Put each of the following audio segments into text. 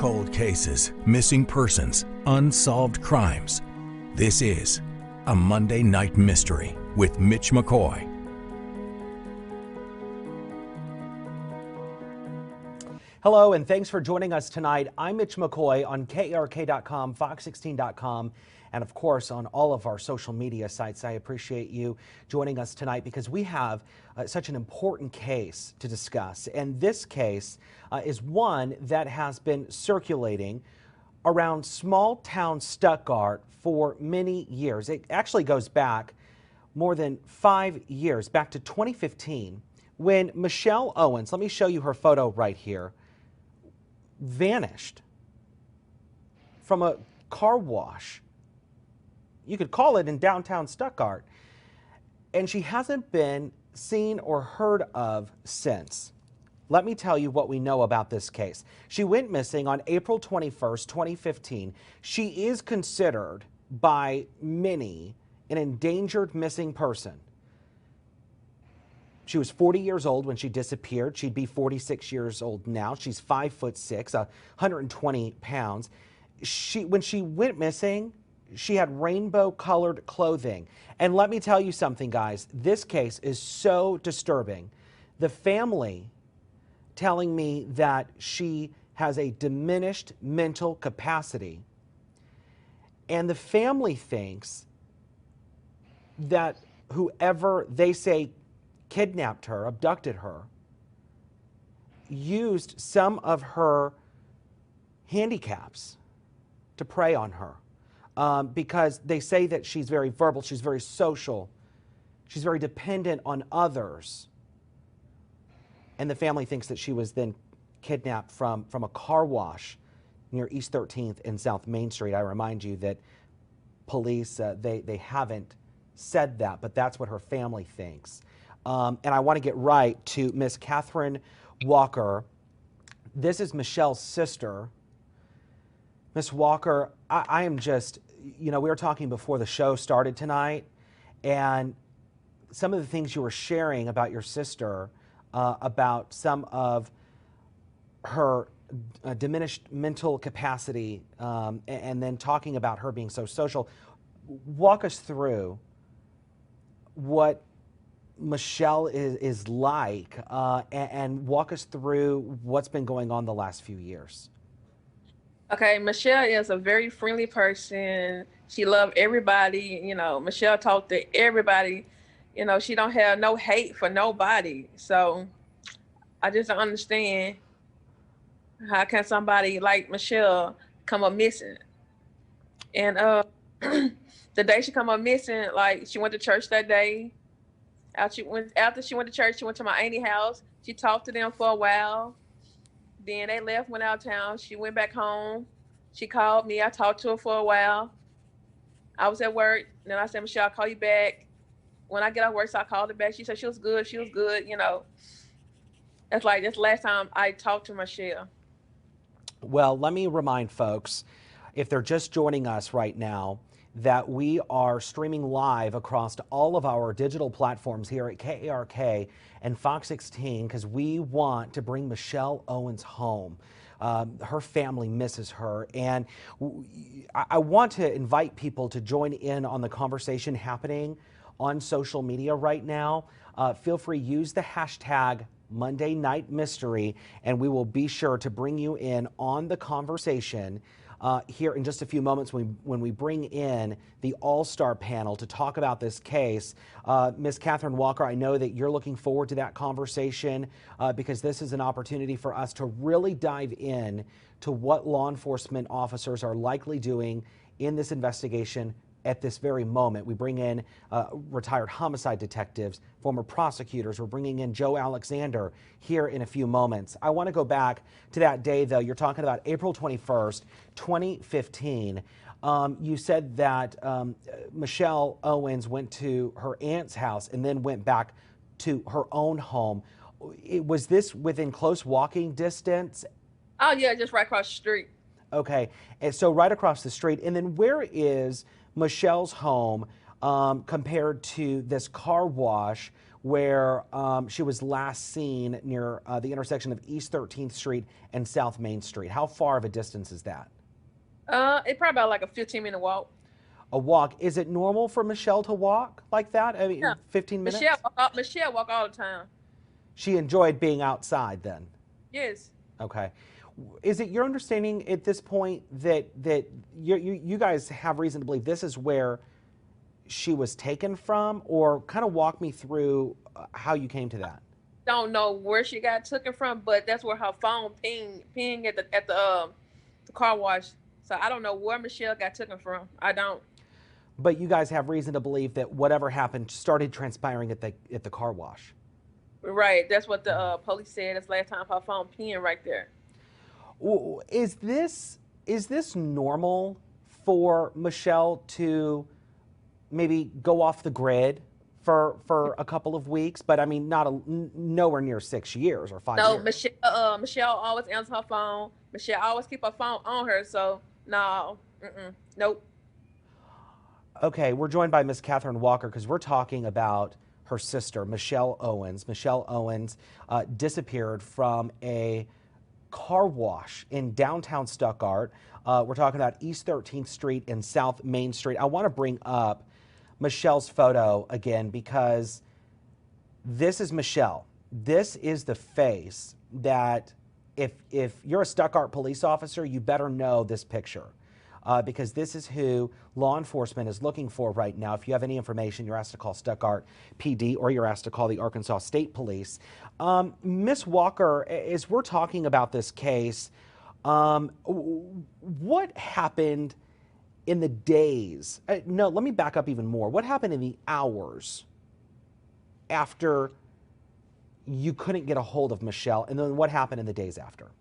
Cold cases, missing persons, unsolved crimes. This is a Monday Night Mystery with Mitch McCoy. Hello, and thanks for joining us tonight. I'm Mitch McCoy on KARK.com, Fox16.com, and of course on all of our social media sites. I appreciate you joining us tonight because we have such an important case to discuss. And this case is one that has been circulating around small town Stuttgart for many years. It actually goes back more than 5 years, back to 2015, when Michelle Owens, let me show you her photo right here, vanished from a car wash. You could call it in downtown Stuttgart. And she hasn't been seen or heard of since. Let me tell you what we know about this case. She went missing on April 21st, 2015. She is considered by many an endangered missing person. She was 40 years old when she disappeared. She'd be 46 years old now. She's 5'6", 120 pounds. When she went missing, she had rainbow-colored clothing. And let me tell you something, guys. This case is so disturbing. The family telling me that she has a diminished mental capacity. And the family thinks that whoever they say kidnapped her, abducted her, used some of her handicaps to prey on her because they say that she's very verbal, she's very social, she's very dependent on others. And the family thinks that she was then kidnapped from a car wash near East 13th and South Main Street. I remind you that police, they haven't said that, but that's what her family thinks. And I want to get right to Miss Katherine Walker. This is Michelle's sister. Miss Walker, I am just, we were talking before the show started tonight, and some of the things you were sharing about your sister, about some of her diminished mental capacity, and then talking about her being so social. Walk us through what Michelle is like, and walk us through what's been going on the last few years. Okay, Michelle is a very friendly person. She loved everybody. Michelle talked to everybody. She don't have no hate for nobody. So I just don't understand how can somebody like Michelle come up missing. And the day she come up missing, like she went to church that day. After she went to church, she went to my auntie house. She talked to them for a while. Then they left, went out of town. She went back home. She called me. I talked to her for a while. I was at work. Then I said, Michelle, I'll call you back. When I get off work, so I called her back. She said she was good. She was good. That's the last time I talked to Michelle. Well, let me remind folks, if they're just joining us right now, that we are streaming live across all of our digital platforms here at KARK and Fox 16 because we want to bring Michelle Owens home. Her family misses her, and I want to invite people to join in on the conversation happening on social media right now. Feel free, use the hashtag Monday Night Mystery, and we will be sure to bring you in on the conversation here in just a few moments when we bring in the all-star panel to talk about this case. Ms. Katherine Walker, I know that you're looking forward to that conversation because this is an opportunity for us to really dive in to what law enforcement officers are likely doing in this investigation at this very moment. We bring in retired homicide detectives, former prosecutors. We're bringing in Joe Alexander here in a few moments. I want to go back to that day, though. You're talking about April 21st, 2015. You said that Michelle Owens went to her aunt's house and then went back to her own home. Was this within close walking distance? Oh, yeah, just right across the street. Okay, and so right across the street. And then where is Michelle's home compared to this car wash where she was last seen near the intersection of East 13th Street and South Main Street. How far of a distance is that? It's probably about like a 15-minute walk. A walk. Is it normal for Michelle to walk like that? I mean, Yeah. 15 minutes? Michelle walk all the time. She enjoyed being outside then? Yes. Okay. Is it your understanding at this point that you guys have reason to believe this is where she was taken from, or kind of walk me through how you came to that? Don't know where she got taken from, but that's where her phone ping at the car wash. So I don't know where Michelle got taken from. I don't. But you guys have reason to believe that whatever happened started transpiring at the car wash. Right. That's what the police said. That's last time her phone pinged right there. Is this normal for Michelle to maybe go off the grid for a couple of weeks? But I mean, nowhere near 6 years or 5 years. No, Michelle always answers her phone. Michelle always keep her phone on her. So no, nope. Okay, we're joined by Miss Katherine Walker because we're talking about her sister, Michelle Owens. Michelle Owens disappeared from a car wash in downtown Stuttgart. We're talking about East 13th Street and South Main Street. I want to bring up Michelle's photo again because this is Michelle. This is the face that if you're a Stuttgart police officer, you better know this picture. Because this is who law enforcement is looking for right now. If you have any information, you're asked to call Stuttgart PD or you're asked to call the Arkansas State Police. Miss Walker, as we're talking about this case, what happened in the days? No, let me back up even more. What happened in the hours after you couldn't get a hold of Michelle? And then what happened in the days after?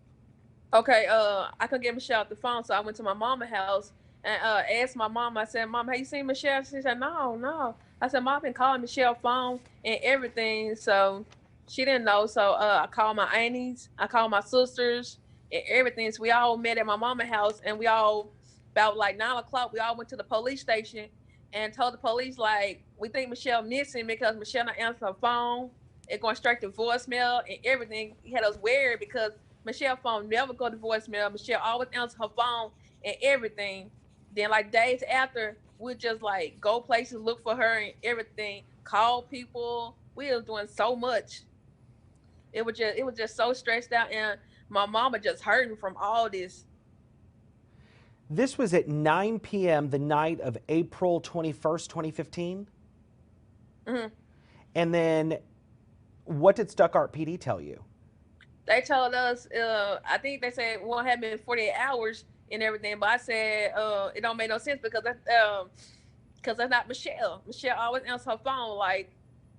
Okay, I couldn't get Michelle off the phone, so I went to my mama's house and asked my mom. I said, "Mom, have you seen Michelle?" She said, "No." I said, "Mom, been calling Michelle's phone and everything." So she didn't know. So I called my aunties, I called my sisters, and everything. So we all met at my mama's house, and we all about like 9 o'clock. We all went to the police station and told the police like we think Michelle missing because Michelle not answering her phone. It going straight to voicemail and everything. He had us worried because Michelle's phone never go to voicemail. Michelle always answers her phone and everything. Then like days after, we'd just like go places, look for her and everything, call people. We was doing so much. It was just so stressed out, and my mama just hurting from all this. This was at 9 p.m. the night of April 21st, 2015? Mm-hmm. And then what did Stuttgart PD tell you? They told us, I think they said it won't happen in 48 hours and everything. But I said, it don't make no sense because that's not Michelle. Michelle always answers her phone. Like,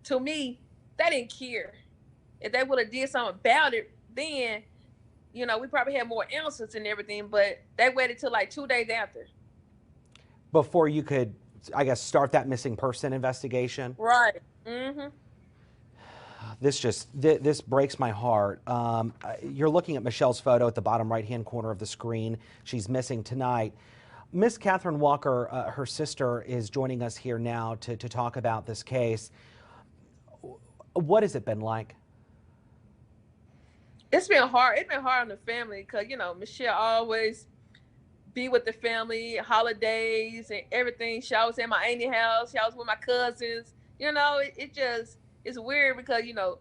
to me, they didn't care. If they would have did something about it, then, you know, we probably had more answers and everything. But they waited till like 2 days after. Before you could, I guess, start that missing person investigation? Right. Mm-hmm. This breaks my heart. You're looking at Michelle's photo at the bottom right-hand corner of the screen. She's missing tonight. Miss Katherine Walker, her sister, is joining us here now to talk about this case. What has it been like? It's been hard. It's been hard on the family because, you know, Michelle always be with the family, holidays and everything. She always at my auntie house. She always with my cousins. You know, it's weird because, you know,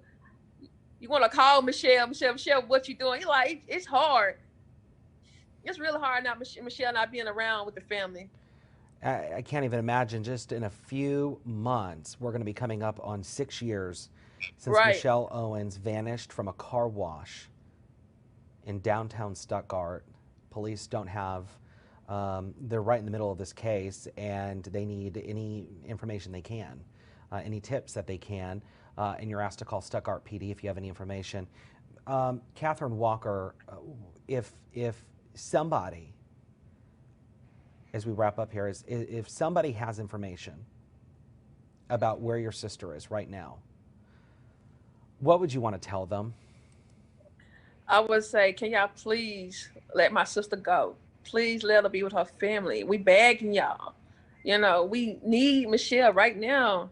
you want to call Michelle, what you doing? You're like, it's hard. It's really hard not Michelle not being around with the family. I can't even imagine. Just in a few months, we're going to be coming up on 6 years since Michelle Owens vanished from a car wash in downtown Stuttgart. Police don't have, they're right in the middle of this case, and they need any information they can, any tips that they can, and you're asked to call Stuttgart PD if you have any information. Katherine Walker, if somebody, as we wrap up here, if somebody has information about where your sister is right now, what would you want to tell them? I would say, can y'all please let my sister go? Please let her be with her family. We begging y'all. You know, we need Michelle right now.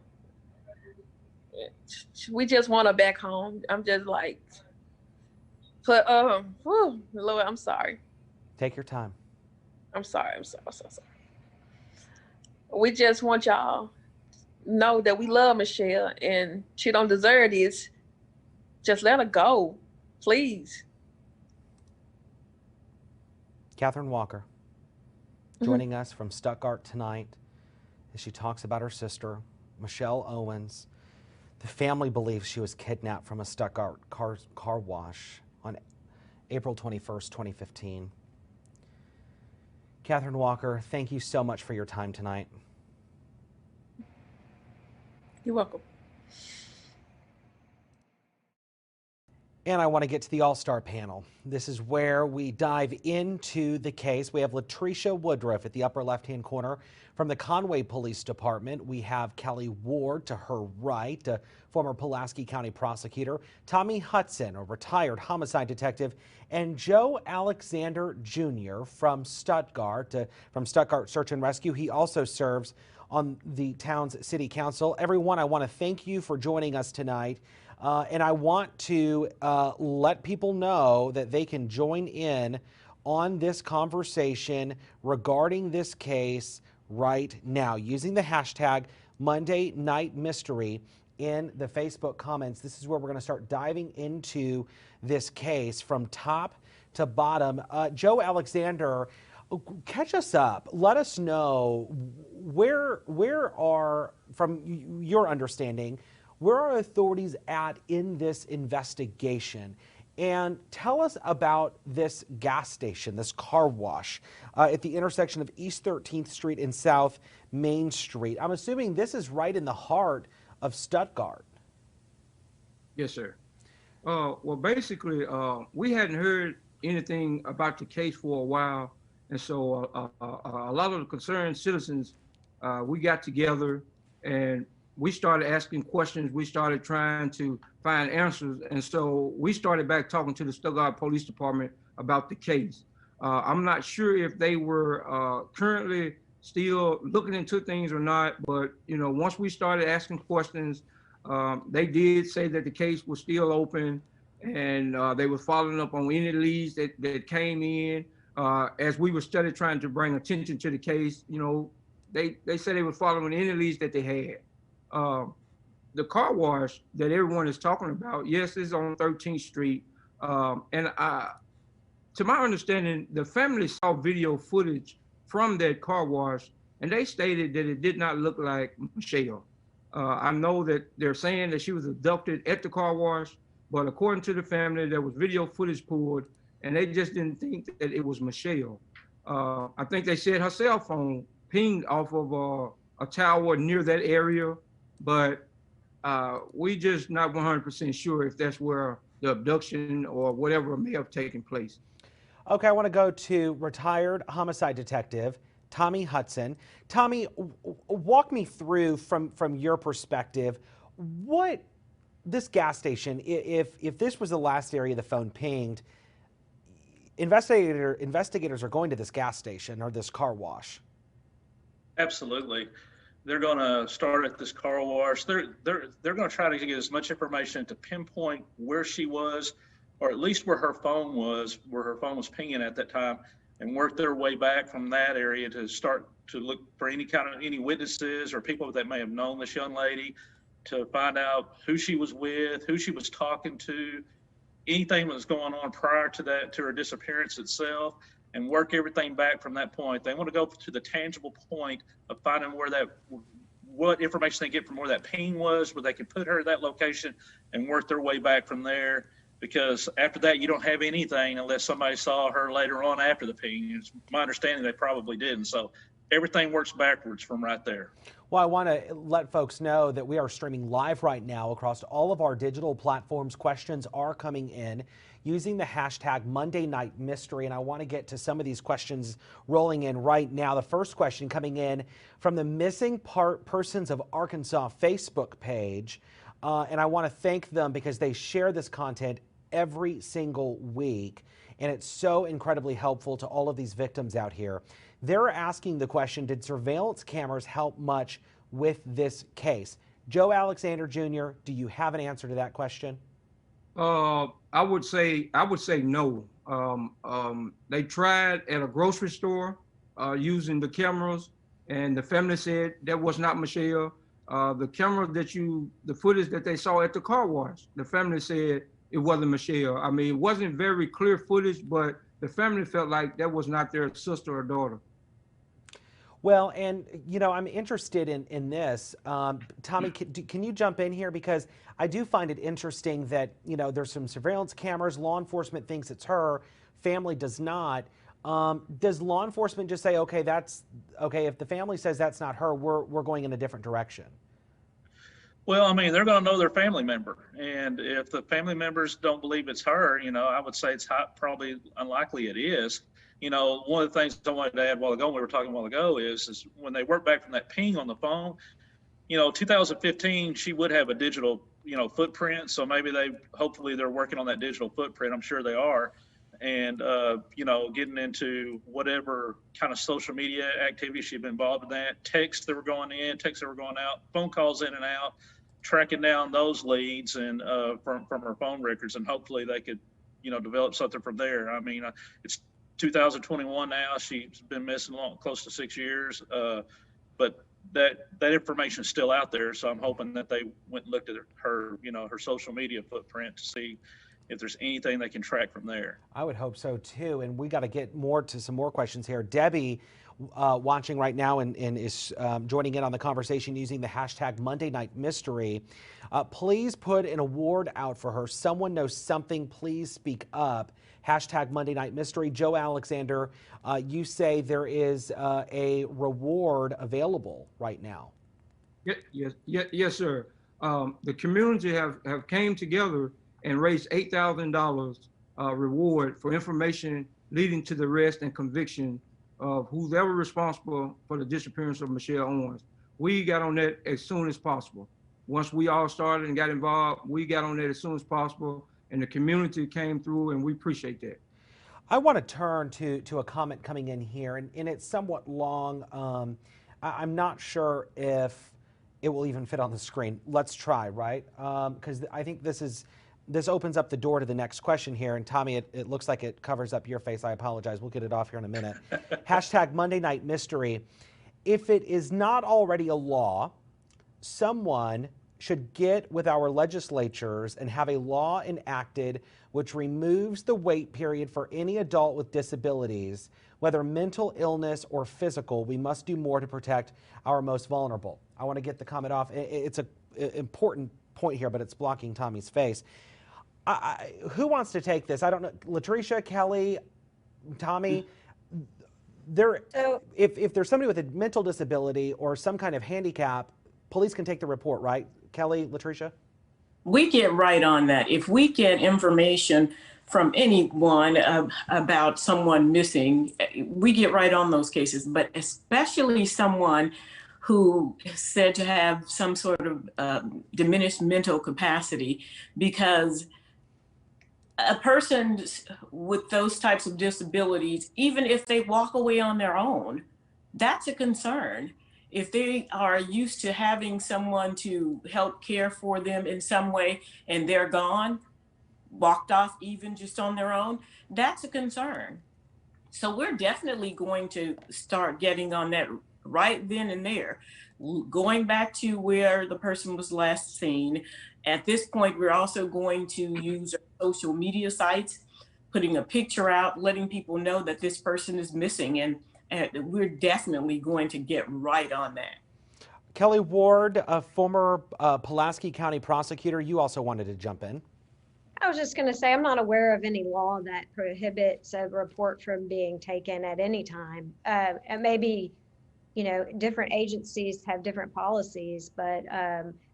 we just want her back home. I'm just like, but Lord, I'm sorry. Take your time. I'm sorry. I'm so sorry. We just want y'all know that we love Michelle and she don't deserve this. Just let her go, please. Katherine Walker joining us from Stuttgart tonight as she talks about her sister, Michelle Owens. The family believes she was kidnapped from a Stuttgart car wash on April 21st, 2015. Katherine Walker, thank you so much for your time tonight. You're welcome. And I want to get to the all-star panel. This is where we dive into the case. We have LATRESHA Woodruff at the upper left-hand corner. From the Conway Police Department, we have Kelly Ward to her right, a former Pulaski County prosecutor, Tommy Hudson, a retired homicide detective, and Joe Alexander Jr. from Stuttgart Search and Rescue. He also serves on the town's city council. Everyone, I want to thank you for joining us tonight. And I want to let people know that they can join in on this conversation regarding this case right now using the hashtag Monday Night Mystery in the Facebook comments. This is where we're going to start diving into this case from top to bottom. Joe Alexander, catch us up. Let us know where are, from your understanding, where are authorities at in this investigation? And tell us about this gas station, this car wash at the intersection of East 13th Street and South Main Street. I'm assuming this is right in the heart of Stuttgart. Yes, sir. Well, basically, we hadn't heard anything about the case for a while. And so a lot of the concerned citizens, we got together and we started asking questions. We started trying to find answers. And so we started back talking to the Stuttgart Police Department about the case. I'm not sure if they were currently still looking into things or not, but once we started asking questions, they did say that the case was still open and they were following up on any leads that came in. As we were studying trying to bring attention to the case, they said they were following any leads that they had. The car wash that everyone is talking about, yes, is on 13th Street. And to my understanding, the family saw video footage from that car wash, and they stated that it did not look like Michelle. I know that they're saying that she was abducted at the car wash, but according to the family, there was video footage pulled, and they just didn't think that it was Michelle. I think they said her cell phone pinged off of a tower near that area, but we just not 100% sure if that's where the abduction or whatever may have taken place. Okay, I want to go to retired homicide detective Tommy Hudson. Tommy, walk me through from your perspective, what this gas station, if this was the last area the phone pinged, investigators are going to this gas station or this car wash. Absolutely. They're going to start at this car wash. They're going to try to get as much information to pinpoint where she was, or at least where her phone was pinging at that time, and work their way back from that area to start to look for any witnesses or people that may have known this young lady, to find out who she was with, who she was talking to, anything that was going on prior to that, to her disappearance itself, and work everything back from that point. They want to go to the tangible point of finding what information they get from where that ping was, where they can put her at that location and work their way back from there. Because after that, you don't have anything unless somebody saw her later on after the ping. It's my understanding they probably didn't. So everything works backwards from right there. Well, I want to let folks know that we are streaming live right now across all of our digital platforms. Questions are coming in using the hashtag Monday Night Mystery, and I want to get to some of these questions rolling in right now. The first question coming in from the Missing Persons of Arkansas Facebook page, and I want to thank them because they share this content every single week, and it's so incredibly helpful to all of these victims out here. They're asking the question, did surveillance cameras help much with this case? Joe Alexander Jr., do you have an answer to that question? I would say no. They tried at a grocery store using the cameras, and the family said that was not Michelle. The camera the footage that they saw at the car wash, the family said it wasn't Michelle. I mean, it wasn't very clear footage, but the family felt like that was not their sister or daughter. Well, and you know, I'm interested in this. Tommy, can you jump in here? Because I do find it interesting that, you know, there's some surveillance cameras, law enforcement thinks it's her, family does not. Does law enforcement just say, okay, that's okay, if the family says that's not her, we're going in a different direction? Well, I mean, they're going to know their family member. And if the family members don't believe it's her, you know, I would say it's probably unlikely it is. You know, one of the things I wanted to add we were talking a while ago, is when they work back from that ping on the phone, you know, 2015, she would have a digital, you know, footprint. So maybe hopefully they're working on that digital footprint. I'm sure they are. And, you know, getting into whatever kind of social media activity she'd been involved in, that texts that were going in, texts that were going out, phone calls in and out, tracking down those leads and from her phone records. And hopefully they could, you know, develop something from there. I mean, it's 2021 now. She's been missing close to 6 years, but that information is still out there. So I'm hoping that they went and looked at her, you know, her social media footprint to see if there's anything they can track from there. I would hope so too. And we got to get to some more questions here. Debbie, watching right now and is joining in on the conversation using the hashtag Monday Night Mystery. Please put an award out for her. Someone knows something, please speak up. Hashtag Monday Night Mystery. Joe Alexander, you say there is a reward available right now. Yes, sir. The community have came together and raised $8,000 reward for information leading to the arrest and conviction of who's ever responsible for the disappearance of Michelle Owens. We got on that as soon as possible. Once we all started and got involved, we got on that as soon as possible, and the community came through, and we appreciate that. I want to turn to a comment coming in here, and it's somewhat long. I'm not sure if it will even fit on the screen. Let's try, right? Because I think this opens up the door to the next question here. And Tommy, it looks like it covers up your face. I apologize. We'll get it off here in a minute. Hashtag Monday Night Mystery. If it is not already a law, someone should get with our legislatures and have a law enacted which removes the wait period for any adult with disabilities, whether mental illness or physical. We must do more to protect our most vulnerable. I want to get the comment off. It's an important point here, but it's blocking Tommy's face. Who wants to take this? I don't know. LATRESHA, Kelly, Tommy. If there's somebody with a mental disability or some kind of handicap, police can take the report, right? Kelly, LATRESHA? We get right on that. If we get information from anyone about someone missing, we get right on those cases, but especially someone who is said to have some sort of diminished mental capacity, because a person with those types of disabilities, even if they walk away on their own, that's a concern. If they are used to having someone to help care for them in some way and they're gone, walked off even just on their own, that's a concern. So we're definitely going to start getting on that right then and there, going back to where the person was last seen. At this point, we're also going to use our social media sites, putting a picture out, letting people know that this person is missing, and we're definitely going to get right on that. Kelly Ward, a former Pulaski County prosecutor, you also wanted to jump in. I was just going to say, I'm not aware of any law that prohibits a report from being taken at any time. And maybe, you know, different agencies have different policies, but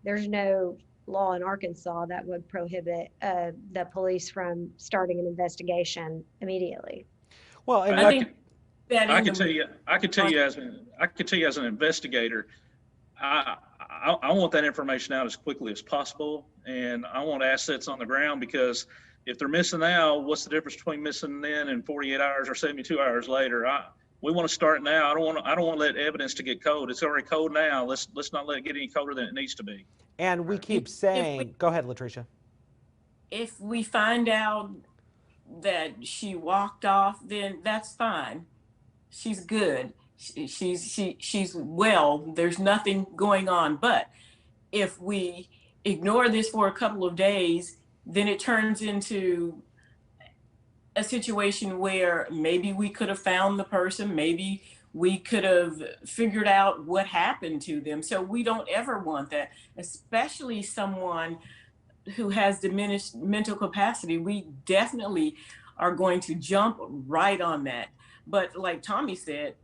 there's no law in Arkansas that would prohibit the police from starting an investigation immediately. Well, and I can tell you as an investigator, I want that information out as quickly as possible, and I want assets on the ground, because if they're missing now, what's the difference between missing then and 48 hours or 72 hours later? we want to start now. I don't want to let evidence to get cold. It's already cold now. Let's not let it get any colder than it needs to be. And we keep saying, go ahead, LATRESHA. If we find out that she walked off, then that's fine. She's good. She's well. There's nothing going on. But if we ignore this for a couple of days, then it turns into a situation where maybe we could have found the person, maybe we could have figured out what happened to them. So we don't ever want that, especially someone who has diminished mental capacity. We definitely are going to jump right on that. But like Tommy said,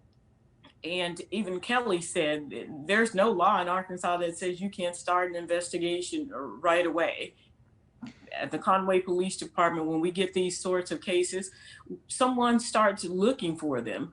and even Kelly said, there's no law in Arkansas that says you can't start an investigation right away. At the Conway Police Department, when we get these sorts of cases, someone starts looking for them.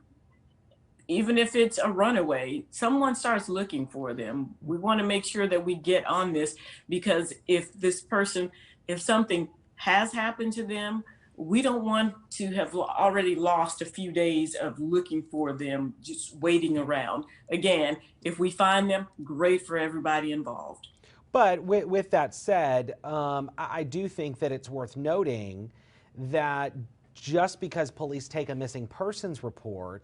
Even if it's a runaway, someone starts looking for them. We want to make sure that we get on this, because if this person, if something has happened to them, we don't want to have already lost a few days of looking for them, just waiting around. Again, if we find them, great for everybody involved. But with that said, I do think that it's worth noting that just because police take a missing persons report,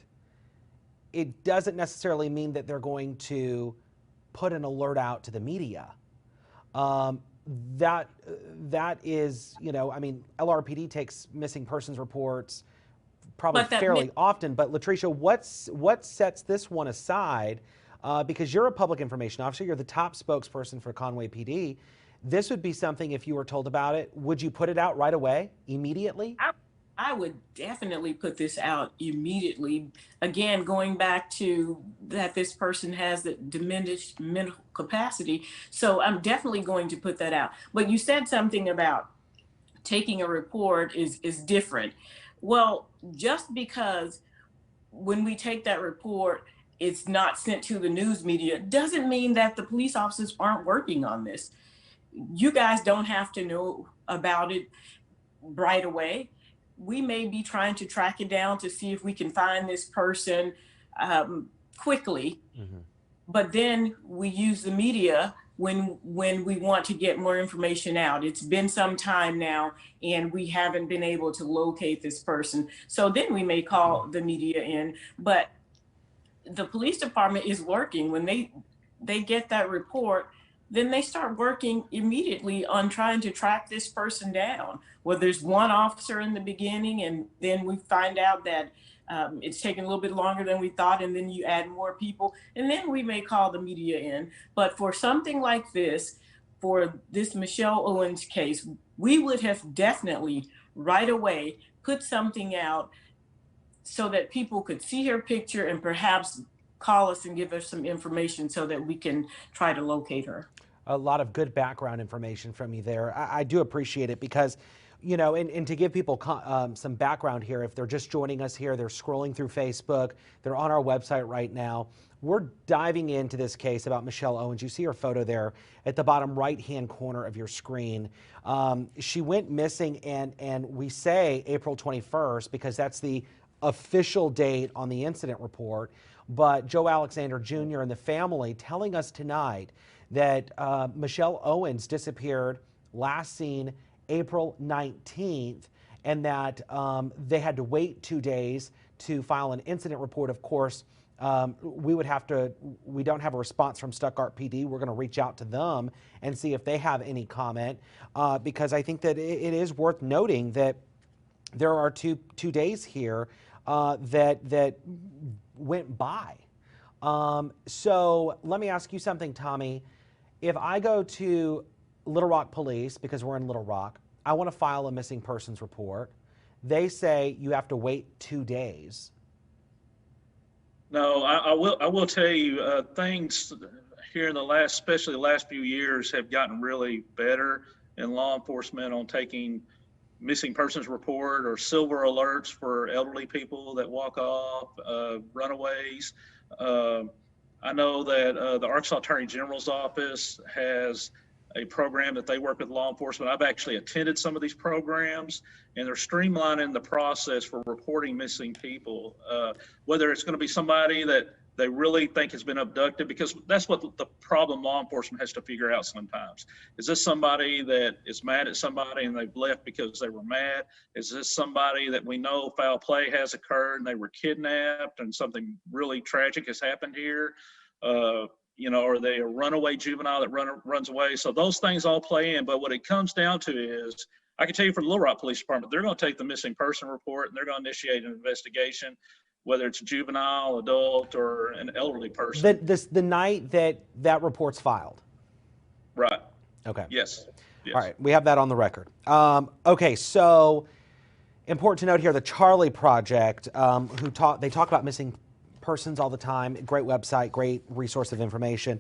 it doesn't necessarily mean that they're going to put an alert out to the media. That is, you know, I mean, LRPD takes missing persons reports probably fairly often. But LATRESHA, what sets this one aside? Because you're a public information officer, you're the top spokesperson for Conway PD. This would be something, if you were told about it, would you put it out right away, immediately? I would definitely put this out immediately. Again, going back to that this person has the diminished mental capacity. So I'm definitely going to put that out. But you said something about taking a report is different. Well, just because when we take that report, it's not sent to the news media, doesn't mean that the police officers aren't working on this. You guys don't have to know about it right away. We may be trying to track it down to see if we can find this person quickly. Mm-hmm. But then we use the media when we want to get more information out. It's been some time now and we haven't been able to locate this person. So then we may call the media in. But the police department is working. When they get that report, then they start working immediately on trying to track this person down. Well, there's one officer in the beginning, and then we find out that it's taking a little bit longer than we thought, and then you add more people, and then we may call the media in. But for something like this, for this Michelle Owens case, we would have definitely right away put something out so that people could see her picture and perhaps call us and give us some information so that we can try to locate her. A lot of good background information from you there. I do appreciate it because, you know, and to give people some background here, if they're just joining us here, they're scrolling through Facebook, they're on our website right now. We're diving into this case about Michelle Owens. You see her photo there at the bottom right-hand corner of your screen. She went missing, and we say April 21st because that's the official date on the incident report. But Joe Alexander Jr. and the family telling us tonight that Michelle Owens disappeared, last seen April 19th, and that they had to wait 2 days to file an incident report. Of course, we don't have a response from STUTTGART PD. We're going to reach out to them and see if they have any comment, because I think that it is worth noting that there are two days here that went by. So let me ask you something, Tommy. If I go to Little Rock Police, because we're in Little Rock, I want to file a missing persons report. They say you have to wait 2 days. No, I will tell you, things here in especially the last few years, have gotten really better in law enforcement on taking missing persons report or silver alerts for elderly people that walk off, runaways. I know that the Arkansas Attorney General's office has a program that they work with law enforcement. I've actually attended some of these programs, and they're streamlining the process for reporting missing people, whether it's going to be somebody that they really think has been abducted, because that's what the problem law enforcement has to figure out sometimes. Is this somebody that is mad at somebody and they've left because they were mad? Is this somebody that we know foul play has occurred and they were kidnapped and something really tragic has happened here? You know, are they a runaway juvenile that runs away? So those things all play in, but what it comes down to is, I can tell you for the Little Rock Police Department, they're going to take the missing person report and they're going to initiate an investigation, whether it's a juvenile, adult, or an elderly person. The night that report's filed? Right. Okay. Yes. Yes. All right, we have that on the record. Okay, so important to note here, the Charlie Project, they talk about missing persons all the time. Great website, great resource of information.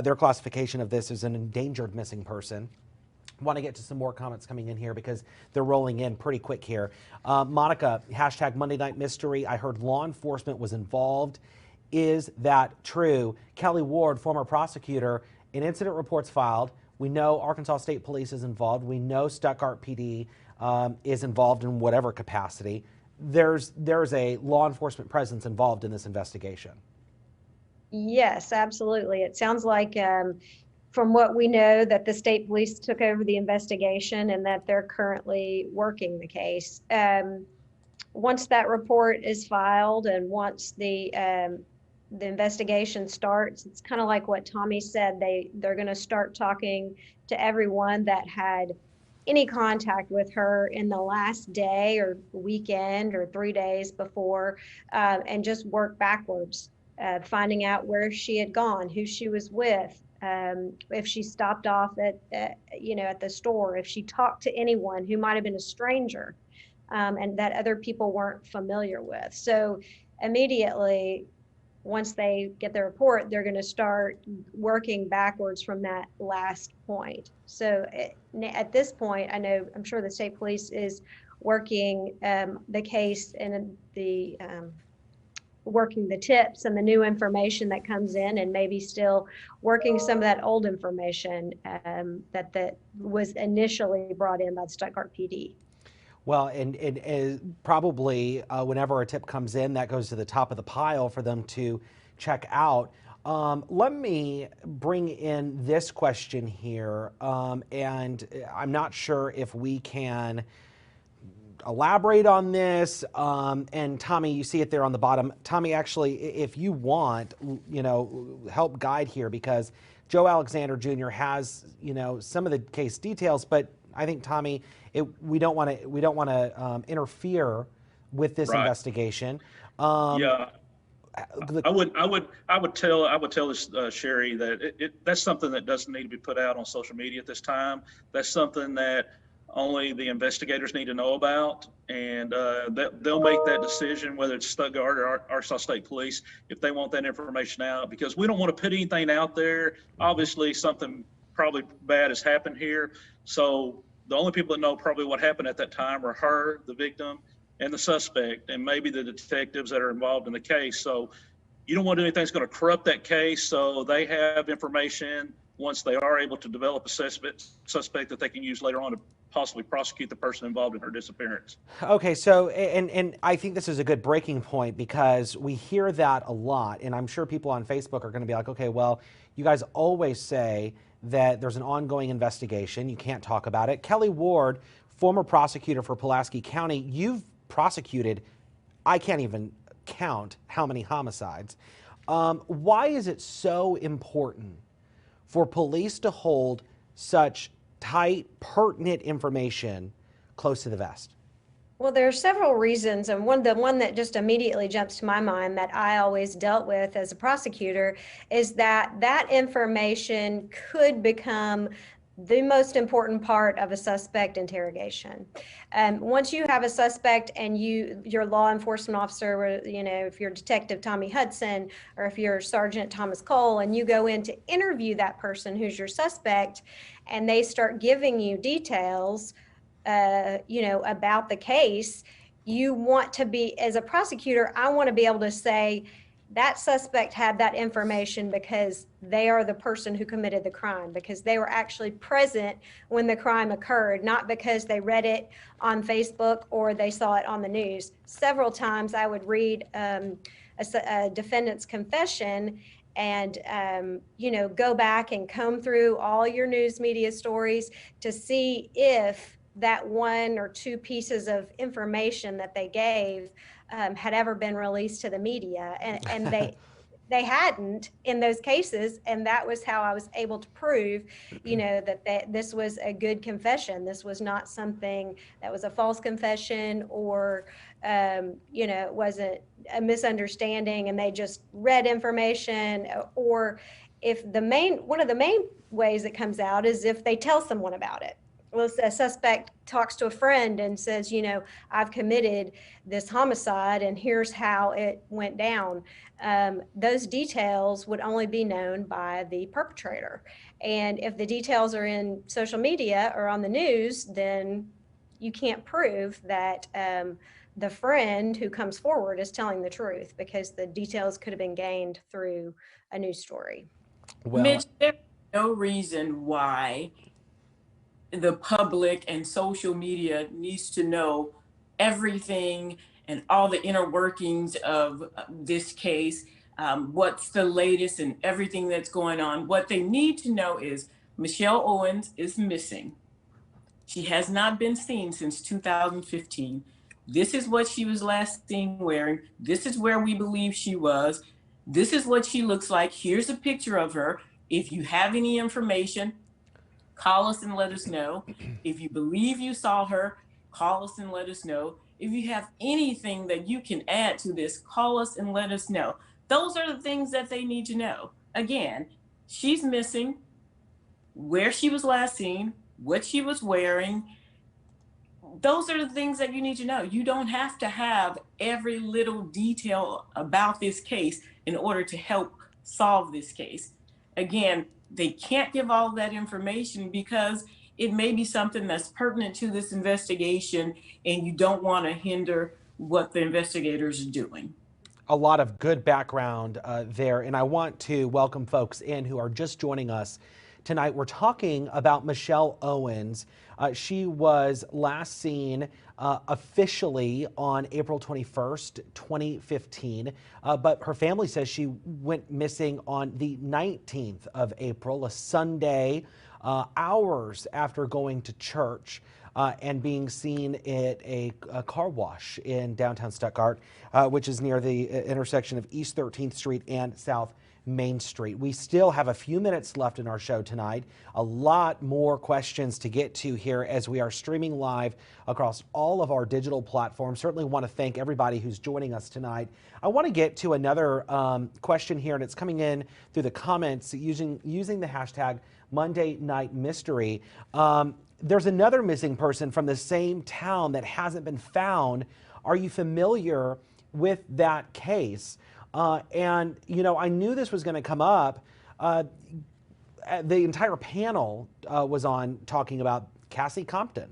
Their classification of this is an endangered missing person. Want to get to some more comments coming in here because they're rolling in pretty quick here. Monica, hashtag Monday Night Mystery. I heard law enforcement was involved. Is that true? Kelly Ward, former prosecutor, an incident report's filed. We know Arkansas State Police is involved. We know Stuttgart PD is involved in whatever capacity. There's a law enforcement presence involved in this investigation. Yes, absolutely. It sounds like from what we know that the state police took over the investigation and that they're currently working the case. Once that report is filed and once the investigation starts, it's kind of like what Tommy said. They're going to start talking to everyone that had any contact with her in the last day or weekend or 3 days before, and just work backwards, finding out where she had gone, who she was with, if she stopped off at the store, if she talked to anyone who might have been a stranger, and that other people weren't familiar with. So immediately, once they get the report, they're going to start working backwards from that last point. So at this point, I'm sure the state police is working the case and working the tips and the new information that comes in, and maybe still working some of that old information that was initially brought in by the Stuttgart PD. Well, and probably whenever a tip comes in, that goes to the top of the pile for them to check out. Let me bring in this question here, and I'm not sure if we can elaborate on this. And Tommy, you see it there on the bottom. Tommy, actually, if you want, help guide here, because Joe Alexander Jr. has, some of the case details, but I think, Tommy, we don't want to interfere with this investigation. Yeah, I would tell this Sherry that that's something that doesn't need to be put out on social media at this time. That's something that only the investigators need to know about, and they'll make that decision, whether it's Stuttgart or Arkansas State Police, if they want that information out, because we don't want to put anything out there. Obviously, something probably bad has happened here. So the only people that know probably what happened at that time are her, the victim, and the suspect, and maybe the detectives that are involved in the case. So you don't want to do anything that's going to corrupt that case. So they have information once they are able to develop a suspect that they can use later on to possibly prosecute the person involved in her disappearance. Okay, so, and I think this is a good breaking point, because we hear that a lot, and I'm sure people on Facebook are going to be like, okay, well, you guys always say that there's an ongoing investigation, you can't talk about it. Kelly Ward, former prosecutor for Pulaski County, you've prosecuted, I can't even count how many homicides. Why is it so important for police to hold such tight, pertinent information close to the vest? Well, there are several reasons, and the one that just immediately jumps to my mind that I always dealt with as a prosecutor is that information could become the most important part of a suspect interrogation. Once you have a suspect and your law enforcement officer, if you're Detective Tommy Hudson or if you're Sergeant Thomas Cole, and you go in to interview that person who's your suspect, and they start giving you details, about the case, you want to be, as a prosecutor, I want to be able to say, that suspect had that information because they are the person who committed the crime, because they were actually present when the crime occurred, not because they read it on Facebook or they saw it on the news. Several times I would read a defendant's confession and go back and comb through all your news media stories to see if that one or two pieces of information that they gave had ever been released to the media, and they hadn't in those cases, and that was how I was able to prove, that this was a good confession. This was not something that was a false confession, or it wasn't a misunderstanding and they just read information. Or if one of the main ways it comes out is if they tell someone about it. Well, a suspect talks to a friend and says, I've committed this homicide and here's how it went down. Those details would only be known by the perpetrator. And if the details are in social media or on the news, then you can't prove that the friend who comes forward is telling the truth, because the details could have been gained through a news story. Well, Mitch, there's no reason why the public and social media needs to know everything and all the inner workings of this case, what's the latest and everything that's going on. What they need to know is Michelle Owens is missing. She has not been seen since 2015. This is what she was last seen wearing. This is where we believe she was. This is what she looks like. Here's a picture of her. If you have any information, call us and let us know. If you believe you saw her, call us and let us know. If you have anything that you can add to this, call us and let us know. Those are the things that they need to know. Again, she's missing, where she was last seen, what she was wearing. Those are the things that you need to know. You don't have to have every little detail about this case in order to help solve this case. Again, they can't give all that information because it may be something that's pertinent to this investigation and you don't want to hinder what the investigators are doing. A lot of good background there, and I want to welcome folks in who are just joining us tonight. We're talking about Michelle Owens. She was last seen officially on April 21st, 2015, but her family says she went missing on the 19th of April, a Sunday, hours after going to church and being seen at a car wash in downtown Stuttgart, which is near the intersection of East 13th Street and South Main Street. We still have a few minutes left in our show tonight. A lot more questions to get to here as we are streaming live across all of our digital platforms. Certainly want to thank everybody who's joining us tonight. I want to get to another question here, and it's coming in through the comments using the hashtag Monday Night Mystery. There's another missing person from the same town that hasn't been found. Are you familiar with that case? And, I knew this was going to come up. The entire panel was on talking about Cassie Compton.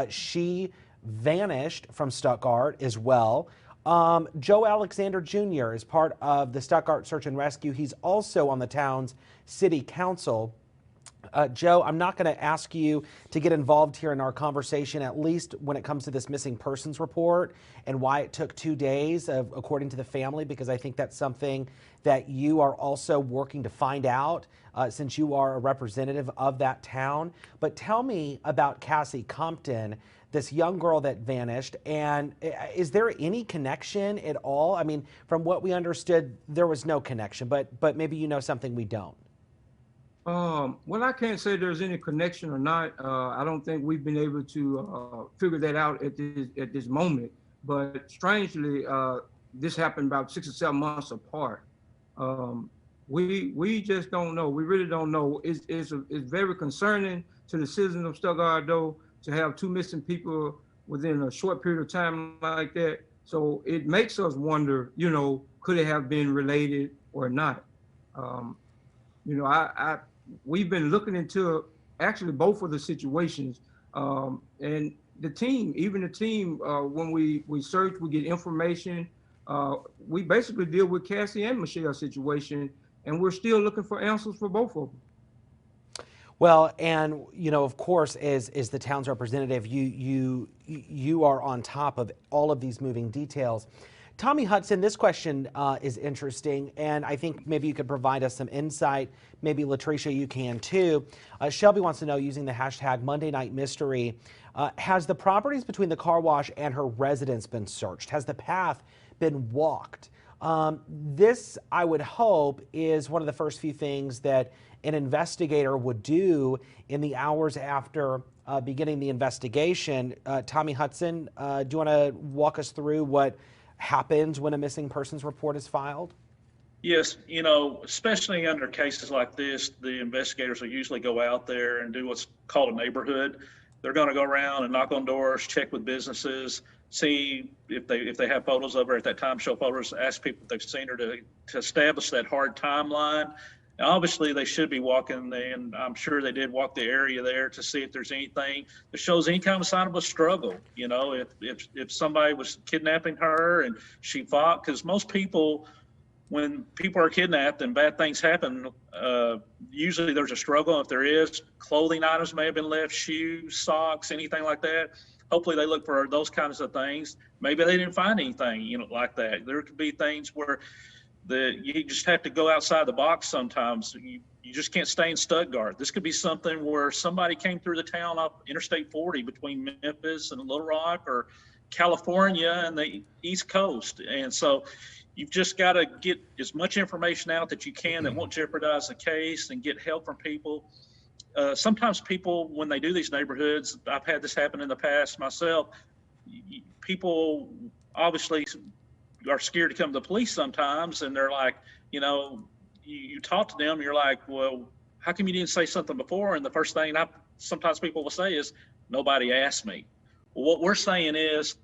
She vanished from Stuttgart as well. Joe Alexander Jr. is part of the Stuttgart Search and Rescue. He's also on the town's city council. Joe, I'm not going to ask you to get involved here in our conversation, at least when it comes to this missing persons report and why it took 2 days, according to the family, because I think that's something that you are also working to find out since you are a representative of that town. But tell me about Cassie Compton, this young girl that vanished, and is there any connection at all? I mean, from what we understood, there was no connection, but maybe you know something we don't. Well, I can't say there's any connection or not. I don't think we've been able to figure that out at this moment. But strangely, this happened about 6 or 7 months apart. We just don't know. We really don't know. It's very concerning to the citizens of Stuttgart, though, to have 2 missing people within a short period of time like that. So it makes us wonder, could it have been related or not? We've been looking into actually both of the situations, and the team, when we search, we get information We basically deal with Cassie and Michelle's situation, and we're still looking for answers for both of them. Well, and you know, of course, as the town's representative, you are on top of all of these moving details. Tommy Hudson, this question is interesting, and I think maybe you could provide us some insight. Maybe LaTresha, you can too. Shelby wants to know, using the hashtag Monday Night Mystery, has the properties between the car wash and her residence been searched? Has the path been walked? This, I would hope, is one of the first few things that an investigator would do in the hours after beginning the investigation. Tommy Hudson, do you want to walk us through what happens when a missing persons report is filed? Yes, you know, especially under cases like this, the investigators will usually go out there and do what's called a neighborhood. They're going to go around and knock on doors, check with businesses, see if they have photos of her at that time, show photos, ask people if they've seen her to establish that hard timeline. Now, obviously, they should be walking, and I'm sure they did walk the area there to see if there's anything that shows any kind of sign of a struggle. You know, if somebody was kidnapping her and she fought, because most people, when people are kidnapped and bad things happen, usually there's a struggle. If there is, clothing items may have been left, shoes, socks, anything like that. Hopefully they look for those kinds of things. Maybe they didn't find anything, you know, like that. There could be things where you just have to go outside the box sometimes. You just can't stay in Stuttgart. This could be something where somebody came through the town off Interstate 40 between Memphis and Little Rock, or California and the East Coast. And so you've just got to get as much information out that you can that won't jeopardize the case, and get help from people. Sometimes people, when they do these neighborhoods, I've had this happen in the past myself, people obviously are scared to come to the police sometimes, and they're like, you know, you talk to them, you're like, well, how come you didn't say something before? And the first thing sometimes people will say is, nobody asked me. Well, what we're saying is,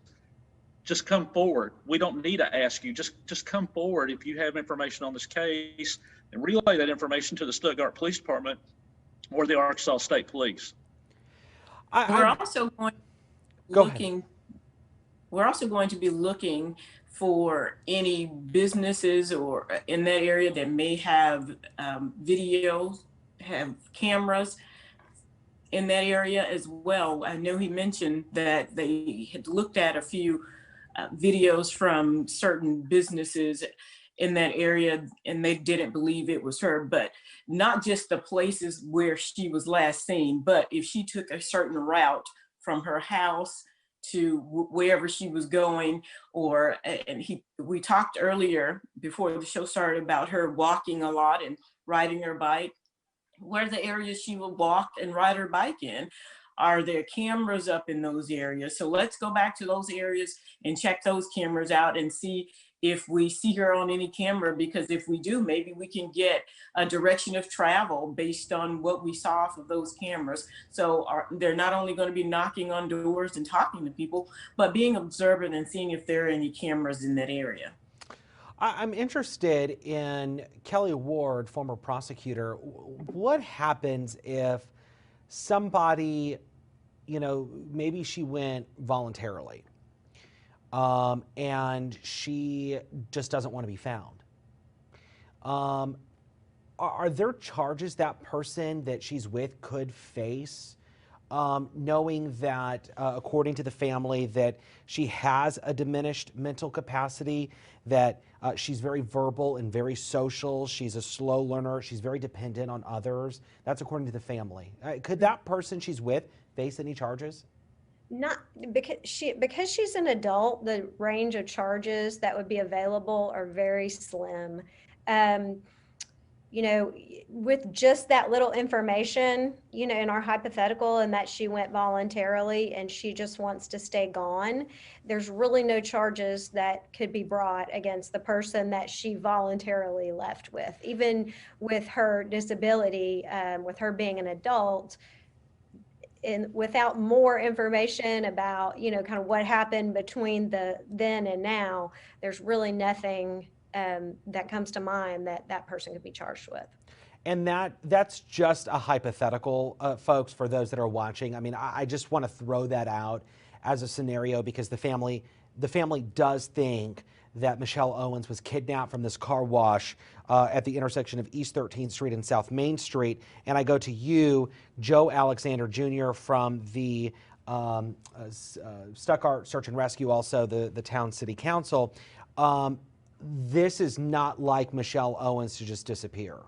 just come forward. We don't need to ask you. Just come forward if you have information on this case, and relay that information to the Stuttgart Police Department or the Arkansas State Police. We're also going to be looking for any businesses or in that area that may have videos, have cameras in that area as well. I know he mentioned that they had looked at a few videos from certain businesses in that area, and they didn't believe it was her, but not just the places where she was last seen, but if she took a certain route from her house to wherever she was going, or, and we talked earlier before the show started about her walking a lot and riding her bike. Where are the areas she would walk and ride her bike in? Are there cameras up in those areas? So let's go back to those areas and check those cameras out and see if we see her on any camera, because if we do, maybe we can get a direction of travel based on what we saw off of those cameras. So they're not only going to be knocking on doors and talking to people, but being observant and seeing if there are any cameras in that area. I'm interested in Kelly Ward, former prosecutor. What happens if somebody, you know, maybe she went voluntarily, and she just doesn't want to be found? Are there charges that person that she's with could face, knowing that, according to the family, that she has a diminished mental capacity, that she's very verbal and very social, she's a slow learner, she's very dependent on others? That's according to the family. Could that person she's with face any charges? Not because she's an adult, the range of charges that would be available are very slim. You know, with just that little information, you know, in our hypothetical, and that she went voluntarily and she just wants to stay gone, there's really no charges that could be brought against the person that she voluntarily left with. Even with her disability, with her being an adult, and without more information about, you know, kind of what happened between the then and now, there's really nothing that comes to mind that that person could be charged with. And that's just a hypothetical, folks, for those that are watching. I mean, I just want to throw that out as a scenario, because the family the family does think that Michelle Owens was kidnapped from this car wash at the intersection of East 13th Street and South Main Street. And I go to you, Joe Alexander Jr. from the STUTTGART Search and Rescue, also the town city council. This is not like Michelle Owens to just disappear.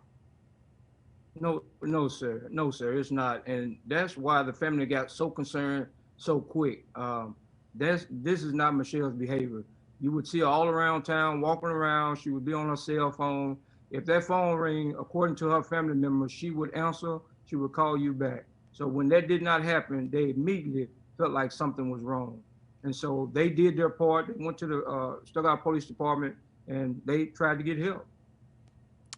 No, no, sir. No, sir, it's not. And that's why the family got so concerned so quick. This is not Michelle's behavior. You would see her all around town, walking around. She would be on her cell phone. If that phone rang, according to her family members, she would answer, she would call you back. So when that did not happen, they immediately felt like something was wrong. And so they did their part. They went to the STUTTGART Police Department and they tried to get help.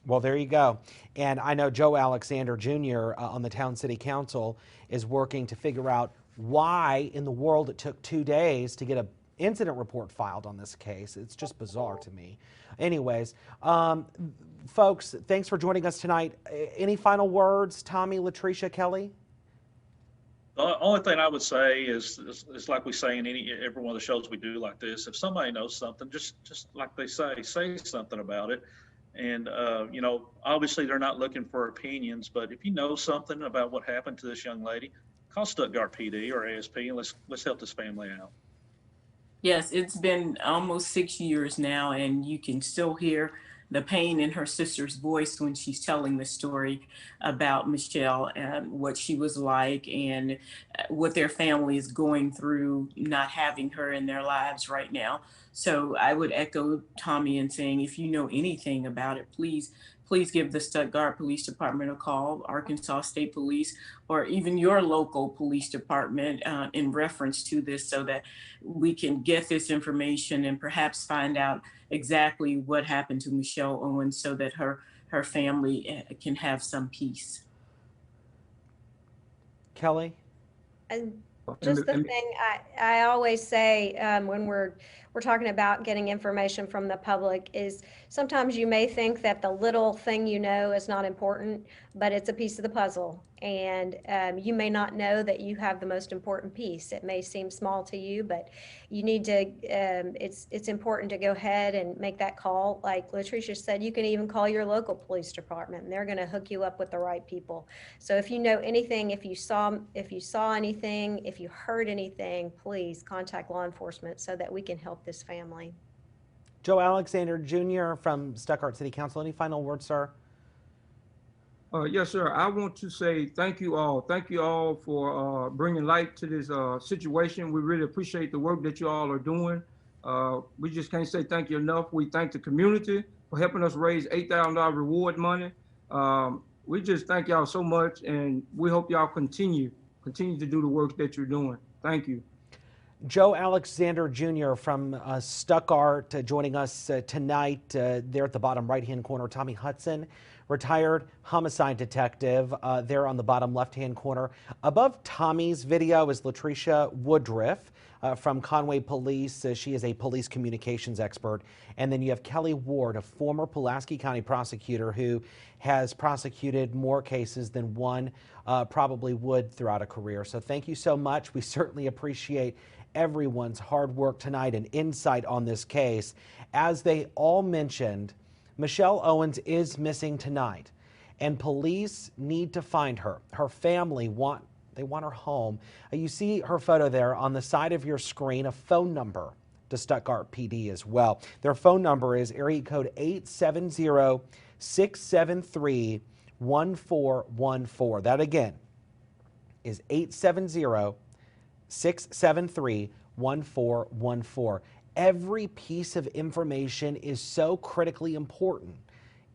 Well, there you go. And I know Joe Alexander Jr. On the town city council is working to figure out why in the world it took 2 days to get an incident report filed on this case. It's just bizarre to me. Anyways, folks, thanks for joining us tonight. Any final words, Tommy, Latresha, Kelly? The only thing I would say is like we say in every one of the shows we do like this, if somebody knows something, just like they say something about it. And, you know, obviously they're not looking for opinions, but if you know something about what happened to this young lady, call STUTTGART PD or ASP and let's help this family out. Yes, it's been almost 6 years now, and you can still hear the pain in her sister's voice when she's telling the story about Michelle and what she was like and what their family is going through, not having her in their lives right now. So I would echo Tommy in saying, if you know anything about it, please give the STUTTGART Police Department a call, Arkansas State Police, or even your local police department in reference to this, so that we can get this information and perhaps find out exactly what happened to Michelle Owens, so that her family can have some peace. Kelly? And just the thing I always say when we're talking about getting information from the public is sometimes you may think that the little thing you know is not important, but it's a piece of the puzzle. And you may not know that you have the most important piece. It may seem small to you, but you need to, it's important to go ahead and make that call. Like Latresha said, you can even call your local police department and they're gonna hook you up with the right people. So if you know anything, if you saw anything, if you heard anything, please contact law enforcement so that we can help this family. Joe Alexander Jr. from STUTTGART City Council, any final words, sir? Yes, sir. I want to say thank you all. Thank you all for bringing light to this situation. We really appreciate the work that you all are doing. We just can't say thank you enough. We thank the community for helping us raise $8,000 reward money. We just thank y'all so much, and we hope y'all continue to do the work that you're doing. Thank you. Joe Alexander Jr. from STUTTGART joining us tonight. There at the bottom right-hand corner, Tommy Hudson, retired homicide detective, there on the bottom left-hand corner. Above Tommy's video is Latresha Woodruff from Conway Police. She is a police communications expert. And then you have Kelly Ward, a former Pulaski County prosecutor who has prosecuted more cases than one probably would throughout a career. So thank you so much. We certainly appreciate everyone's hard work tonight and insight on this case. As they all mentioned, Michelle Owens is missing tonight, and police need to find her. Her family want her home. You see her photo there on the side of your screen, a phone number to STUTTGART PD as well. Their phone number is area code 870-673-1414. That again is 870-673-1414. Every piece of information is so critically important.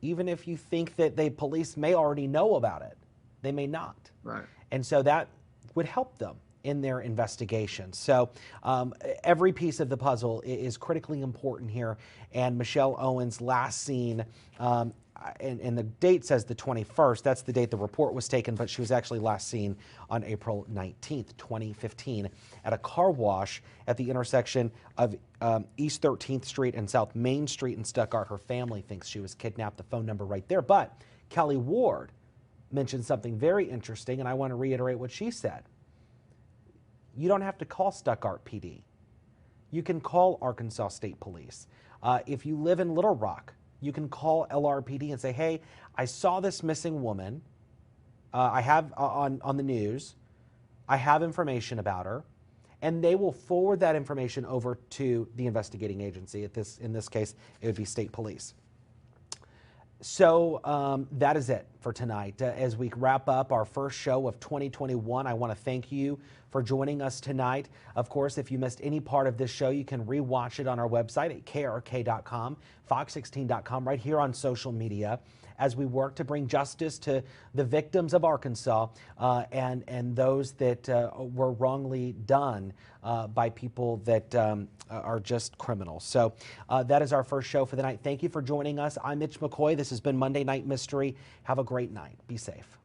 Even if you think that the police may already know about it, they may not. Right. And so that would help them in their investigation. So every piece of the puzzle is critically important here. And Michelle Owens last seen, and the date says the 21st, that's the date the report was taken, but she was actually last seen on April 19th, 2015 at a car wash at the intersection of East 13th Street and South Main Street in STUTTGART. Her family thinks she was kidnapped, the phone number right there. But Kelly Ward mentioned something very interesting, and I want to reiterate what she said. You don't have to call STUTTGART PD. you can call Arkansas State Police. If you live in Little Rock, you can call LRPD and say, hey, I saw this missing woman. I have on the news. I have information about her. And they will forward that information over to the investigating agency. In this case, it would be State Police. So that is it for tonight. As we wrap up our first show of 2021, I want to thank you for joining us tonight. Of course, if you missed any part of this show, you can rewatch it on our website at krk.com, fox16.com, right here on social media, as we work to bring justice to the victims of Arkansas and those that were wrongly done by people that are just criminals. So that is our first show for the night. Thank you for joining us. I'm Mitch McCoy. This has been Monday Night Mystery. Have a great night. Be safe.